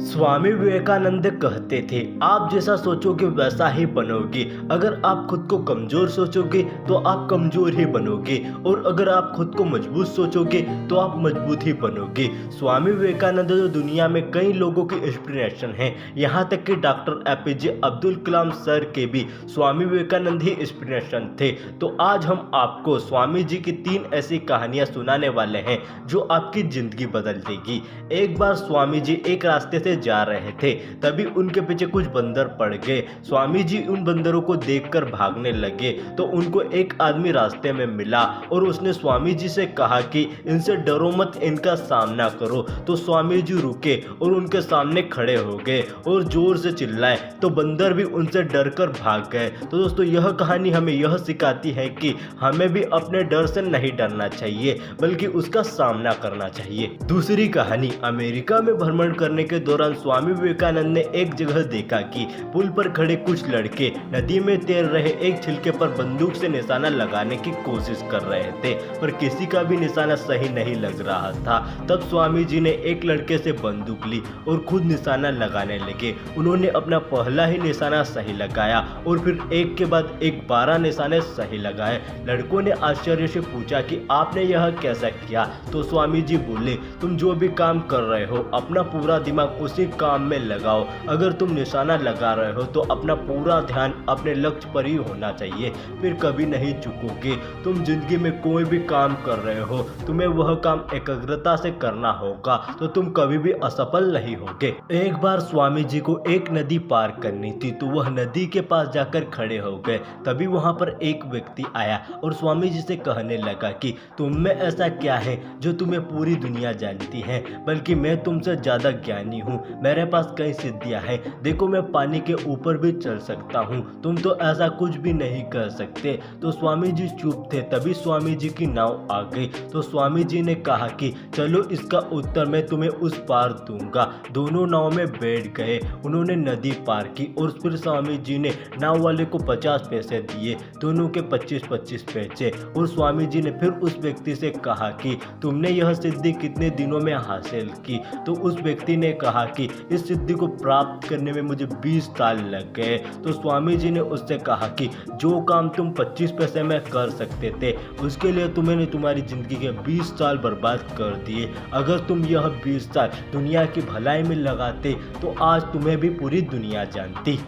स्वामी विवेकानंद कहते थे, आप जैसा सोचोगे वैसा ही बनोगे। अगर आप खुद को कमजोर सोचोगे तो आप कमजोर ही बनोगे, और अगर आप खुद को मजबूत सोचोगे तो आप मजबूत ही बनोगे। स्वामी विवेकानंद जो दुनिया में कई लोगों की इंस्पिरेशन हैं, यहाँ तक कि doctor APJ Abdul Kalam sir के भी स्वामी विवेकानंद ही इंस्पिरेशन थे। तो आज हम आपको स्वामी जी की 3 ऐसी कहानियाँ सुनाने वाले हैं जो आपकी जिंदगी बदल देगी। एक बार स्वामी जी एक रास्ते से जा रहे थे, तभी उनके पीछे कुछ बंदर पड़ गए। स्वामी जी उन बंदरों को देखकर भागने लगे तो उनको एक आदमी रास्ते में मिला और उसने स्वामी जी से कहा कि इनसे डरो मत, इनका सामना करो। तो स्वामी जी रुके और उनके सामने खड़े हो गए और जोर से चिल्लाए, तो बंदर भी उनसे डरकर भाग गए। तो दोस्तों, यह कहानी हमें यह सिखाती है कि हमें भी अपने डर से नहीं डरना चाहिए, बल्कि उसका सामना करना चाहिए। दूसरी कहानी, अमेरिका में भ्रमण करने के दौरान स्वामी विवेकानंद ने एक जगह देखा कि पुल पर खड़े कुछ लड़के नदी में तैर रहे एक छिलके पर बंदूक से निशाना लगाने की कोशिश कर रहे थे, पर किसी का भी निशाना सही नहीं लग रहा था। तब स्वामी जी ने एक लड़के से बंदूक ली और खुद निशाना लगाने लगे। उन्होंने अपना पहला ही निशाना सही लगाया और फिर एक के बाद एक 12 निशाने सही लगाए। लड़कों ने आश्चर्य से पूछा कि आपने यह कैसा किया? तो स्वामी जी बोले, तुम जो भी काम कर रहे हो अपना पूरा दिमाग उसी काम में लगाओ। अगर तुम निशाना लगा रहे हो तो अपना पूरा ध्यान अपने लक्ष्य पर ही होना चाहिए, फिर कभी नहीं चूकोगे। तुम जिंदगी में कोई भी काम कर रहे हो, तुम्हें वह काम एकाग्रता से करना होगा, तो तुम कभी भी असफल नहीं होगे। एक बार स्वामी जी को एक नदी पार करनी थी, तो वह नदी के पास जाकर खड़े हो गए। तभी वहां पर एक व्यक्ति आया और स्वामी जी से कहने लगा कि तुम में ऐसा क्या है जो तुम्हें पूरी दुनिया जानती है, बल्कि मैं तुमसे ज्यादा ज्ञानी हूँ। मेरे पास कई सिद्धियां हैं, देखो मैं पानी के ऊपर भी चल सकता हूँ, तुम तो ऐसा कुछ भी नहीं कर सकते। तो स्वामी जी चुप थे। तभी स्वामी जी की नाव आ गई, तो स्वामी जी ने कहा कि चलो इसका उत्तर मैं तुम्हें उस पार दूंगा। दोनों नाव में बैठ गए, उन्होंने नदी पार की और फिर स्वामी जी ने नाव वाले को 50 पैसे दिए, दोनों के 25-25 पैसे। और स्वामी जी ने फिर उस व्यक्ति से कहा कि तुमने यह सिद्धि कितने दिनों में हासिल की? तो उस व्यक्ति ने कहा कि इस सिद्धि को प्राप्त करने में मुझे 20 साल लग गए। तो स्वामी जी ने उससे कहा कि जो काम तुम 25 पैसे में कर सकते थे, उसके लिए तुमने तुम्हारी जिंदगी के 20 साल बर्बाद कर दिए। अगर तुम यह 20 साल दुनिया की भलाई में लगाते तो आज तुम्हें भी पूरी दुनिया जानती।